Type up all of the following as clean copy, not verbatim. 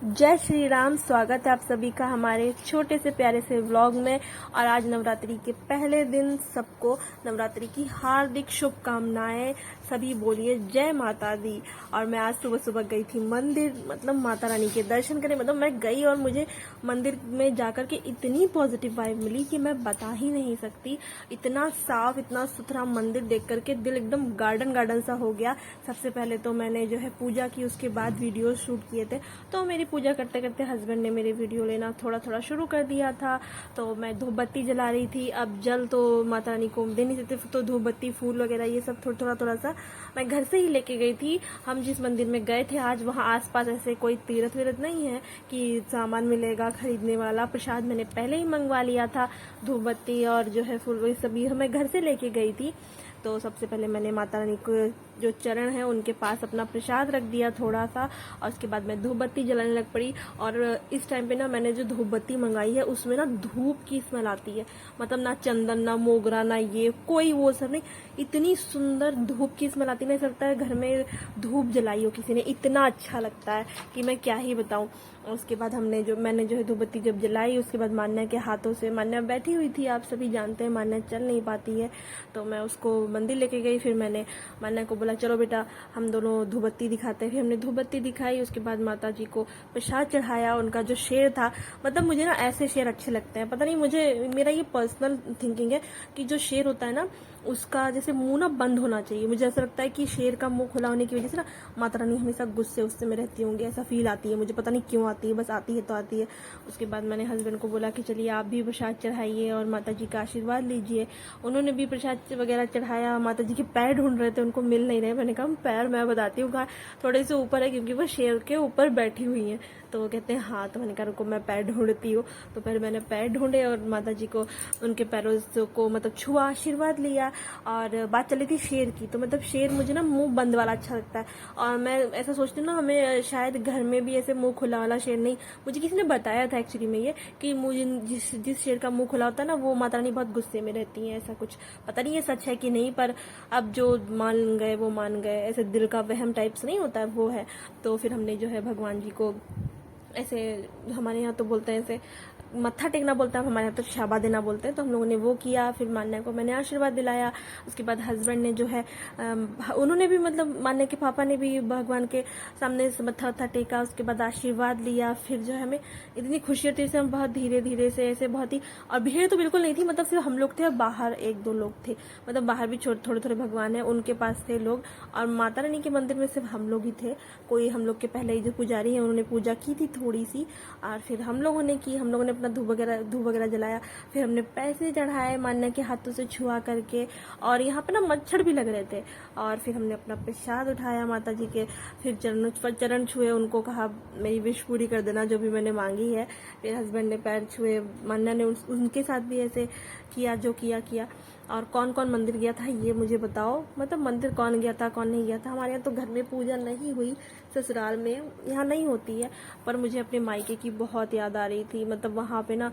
जय श्री राम। स्वागत है आप सभी का हमारे छोटे से प्यारे से व्लॉग में। और आज नवरात्रि के पहले दिन सबको नवरात्रि की हार्दिक शुभकामनाएं। सभी बोलिए जय माता दी। और मैं आज सुबह सुबह गई थी मंदिर, मतलब माता रानी के दर्शन करने। मतलब मैं गई और मुझे मंदिर में जाकर के इतनी पॉजिटिव वाइब मिली कि मैं बता ही नहीं सकती। इतना साफ, इतना सुथरा मंदिर देख करके दिल एकदम गार्डन गार्डन सा हो गया। सबसे पहले तो मैंने जो है पूजा की, उसके बाद वीडियो शूट किए थे। तो मेरी पूजा करते करते हस्बैंड ने मेरे वीडियो लेना थोड़ा थोड़ा शुरू कर दिया था। तो मैं धूप बत्ती जला रही थी। अब जल तो माता रानी को दे नहीं सकते, तो धूप बत्ती फूल वगैरह ये सब थोड़ा सा मैं घर से ही लेके गई थी। हम जिस मंदिर में गए थे आज, वहाँ आसपास ऐसे कोई तीर्थ वीरथ नहीं है कि सामान मिलेगा खरीदने वाला। प्रसाद मैंने पहले ही मंगवा लिया था, धूप बत्ती और जो है फूल वही सभी मैं घर से लेके गई थी। तो सबसे पहले मैंने माता रानी को जो चरण है उनके पास अपना प्रसाद रख दिया थोड़ा सा, और उसके बाद मैं धूप बत्ती जलाने लग पड़ी। और इस टाइम पे ना मैंने जो धूप बत्ती मंगाई है उसमें ना धूप की स्मेल आती है। मतलब ना चंदन, ना मोगरा, ना ये कोई वो सब नहीं, इतनी सुंदर धूप की स्मेल आती है। नहीं सकता है घर में धूप जलाई हो किसी ने, इतना अच्छा लगता है कि मैं क्या ही बताऊं। उसके बाद मैंने जो है धूप बत्ती जब जलाई, उसके बाद मान्या के हाथों से, मान्या बैठी हुई थी, आप सभी जानते हैं मान्या चल नहीं पाती है, तो मैं उसको मंदिर लेके गई। फिर मैंने मान्या को बोला चलो बेटा हम दोनों धूप बत्ती दिखाते हैं। फिर हमने धूप बत्ती दिखाई, उसके बाद माता जी को प्रसाद चढ़ाया। उनका जो शेर था, मतलब मुझे ना ऐसे शेर अच्छे लगते हैं, पता नहीं मुझे, मेरा ये पर्सनल थिंकिंग है कि जो शेर होता है ना उसका जैसे मुंह ना बंद होना चाहिए। मुझे ऐसा लगता है कि शेर का मुंह खुला होने की वजह से ना माता रानी हमेशा गुस्से में रहती होंगी, ऐसा फील आती है मुझे, पता नहीं क्यों आती है, बस आती है तो आती है। उसके बाद मैंने हस्बैंड को बोला कि चलिए आप भी प्रसाद चढ़ाइए और माता जी का आशीर्वाद लीजिए। उन्होंने भी प्रसाद वगैरह चढ़ाया। माता जी के पैर ढूंढ रहे थे, उनको मिल नहीं रहे। मैंने कहा पैर मैं बताती हूँ कहाँ, थोड़े से ऊपर है क्योंकि वो शेर के ऊपर बैठी हुई है। तो वो कहते हैं हाँ, तो मैंने कहा रुको मैं पैर ढूंढती हूँ। तो फिर मैंने पैर ढूंढे और माता जी को उनके पैरों को मतलब छुआ, आशीर्वाद लिया। और बात चली थी शेर की, तो मतलब शेर मुझे ना मुंह बंद वाला अच्छा लगता है। और मैं ऐसा सोचती हूँ ना, हमें शायद घर में भी ऐसे मुंह खुला वाला शेर नहीं, मुझे किसी ने बताया था एक्चुअली में ये कि मुझे जिस शेर का मुंह खुला होता है ना वो माता रानी बहुत गुस्से में रहती है। ऐसा कुछ पता नहीं ये सच है कि नहीं, पर अब जो मान गए वो मान गए, ऐसे दिल का वहम टाइप्स नहीं होता है वो है। तो फिर हमने जो है भगवान जी को ऐसे, हमारे यहाँ तो बोलते हैं ऐसे मत्था टेकना बोलते हैं, हमारे यहाँ तो शाबा देना बोलते हैं, तो हम लोगों ने वो किया। फिर मान्या को मैंने आशीर्वाद दिलाया। उसके बाद हस्बैंड ने जो है उन्होंने भी, मतलब मान्या के पापा ने भी भगवान के सामने मत्था वत्था टेका, उसके बाद आशीर्वाद लिया। फिर जो है हमें इतनी खुशी होती है, हम बहुत धीरे धीरे से ऐसे बहुत ही, और भीड़ तो बिल्कुल नहीं थी, मतलब सिर्फ हम लोग थे और बाहर एक दो लोग थे, मतलब बाहर भी थोड़े थोड़े भगवान है उनके पास थे लोग, और माता रानी के मंदिर में सिर्फ हम लोग ही थे। कोई हम लोग के पहले ही जो पुजारी है उन्होंने पूजा की थी थोड़ी सी, और फिर हम लोगों ने की, हम लोगों ने अपना धूप वगैरह जलाया। फिर हमने पैसे चढ़ाए मान्या के हाथों से छुआ करके, और यहाँ पे ना मच्छर भी लग रहे थे। और फिर हमने अपना प्रसाद उठाया माता जी के, फिर चरण छुए, उनको कहा मेरी विश पूरी कर देना जो भी मैंने मांगी है। फिर हस्बैंड ने पैर छुए, मान्या ने उनके साथ भी ऐसे किया जो किया। और कौन कौन मंदिर गया था ये मुझे बताओ, मतलब मंदिर कौन गया था कौन नहीं गया था। हमारे यहाँ तो घर में पूजा नहीं हुई, ससुराल में यहाँ नहीं होती है, पर मुझे अपने मायके की बहुत याद आ रही थी। मतलब वहाँ पे ना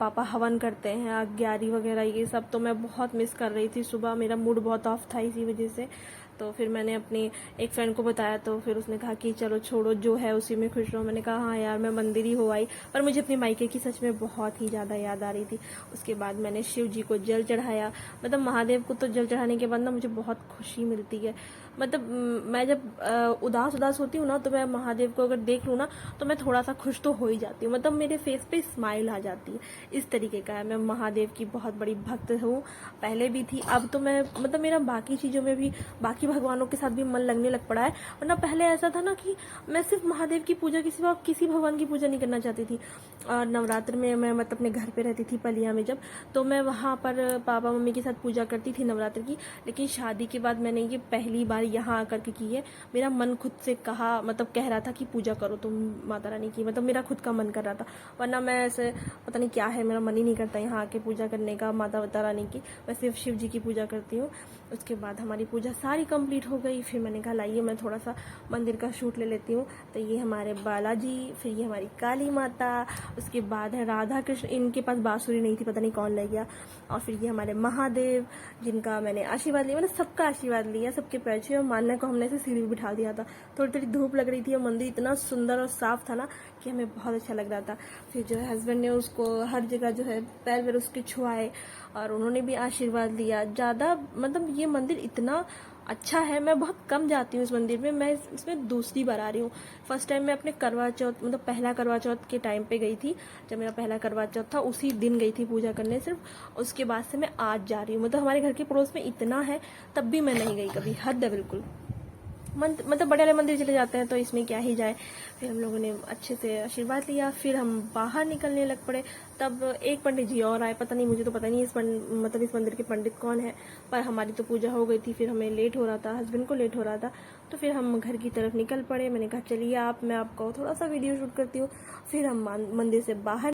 पापा हवन करते हैं, अग्यारी वगैरह ये सब, तो मैं बहुत मिस कर रही थी। सुबह मेरा मूड बहुत ऑफ था इसी वजह से। तो फिर मैंने अपनी एक फ्रेंड को बताया, तो फिर उसने कहा कि चलो छोड़ो, जो है उसी में खुश रहो। मैंने कहा हाँ यार मैं मंदिर ही हो आई, पर मुझे अपनी मायके की सच में बहुत ही ज़्यादा याद आ रही थी। उसके बाद मैंने शिव जी को जल चढ़ाया। मतलब महादेव को तो जल चढ़ाने के बाद ना मुझे बहुत खुशी मिलती है। मतलब मैं जब उदास होती हूँ ना, तो मैं महादेव को अगर देख लूँ ना तो मैं थोड़ा सा खुश तो हो ही जाती हूँ, मतलब मेरे फेस पे स्माइल आ जाती है। इस तरीके का है, मैं महादेव की बहुत बड़ी भक्त हूँ, पहले भी थी, अब तो मैं, मतलब मेरा बाकी चीज़ों में भी, बाकी भगवानों के साथ भी मन लगने लग पड़ा है। वरना पहले ऐसा था ना कि मैं सिर्फ महादेव की पूजा के सिवा किसी भगवान की पूजा नहीं करना चाहती थी। और नवरात्र में मैं मतलब अपने घर पे रहती थी पलिया में जब, तो मैं वहाँ पर पापा मम्मी के साथ पूजा करती थी नवरात्र की। लेकिन शादी के बाद मैंने ये पहली बार यहाँ आकर के की है। मेरा मन खुद से कहा, मतलब कह रहा था कि पूजा करो तुम माता रानी की, मतलब मेरा खुद का मन कर रहा था। वरना मैं ऐसे पता नहीं क्या है, मेरा मन ही नहीं करता यहाँ आके पूजा करने का माता रानी की। मैं सिर्फ शिव जी की पूजा करती हूँ। उसके बाद हमारी पूजा सारी कंप्लीट हो गई। फिर मैंने कहा लाइए मैं थोड़ा सा मंदिर का शूट ले लेती हूँ। तो ये हमारे बालाजी, फिर ये हमारी काली माता, उसके बाद है राधा कृष्ण, इनके पास बांसुरी नहीं थी, पता नहीं कौन ले गया। और फिर ये हमारे महादेव, जिनका मैंने आशीर्वाद लिया, मैंने सबका आशीर्वाद लिया, सबके पैर छुए। और मानने को हमने ऐसे सीढ़ी पर बिठा दिया था। थोड़ी थोड़ी धूप लग रही थी और मंदिर इतना सुंदर और साफ था ना कि हमें बहुत अच्छा लग रहा था। फिर जो है हस्बैंड ने उसको हर जगह जो है पैर वैर उसके छुआए और उन्होंने भी आशीर्वाद लिया। ज़्यादा मतलब ये मंदिर इतना अच्छा है, मैं बहुत कम जाती हूँ इस मंदिर में। मैं इसमें दूसरी बार आ रही हूँ। फर्स्ट टाइम मैं अपने करवा चौथ, मतलब पहला करवा चौथ के टाइम पे गई थी। जब मेरा पहला करवा चौथ था उसी दिन गई थी पूजा करने सिर्फ। उसके बाद से मैं आज जा रही हूँ। मतलब हमारे घर के पड़ोस में इतना है तब भी मैं नहीं गई कभी, हद है बिल्कुल। मतलब बड़े वाले मंदिर चले जाते हैं तो इसमें क्या ही जाए। फिर हम लोगों ने अच्छे से आशीर्वाद लिया, फिर हम बाहर निकलने लग पड़े। तब एक पंडित जी और आए, पता नहीं, मुझे तो पता नहीं मतलब इस मंदिर के पंडित कौन है, पर हमारी तो पूजा हो गई थी। फिर हमें लेट हो रहा था, हस्बैंड को लेट हो रहा था, तो फिर हम घर की तरफ निकल पड़े। मैंने कहा चलिए मैं आपको थोड़ा सा वीडियो शूट करती हूँ। फिर हम मंदिर से बाहर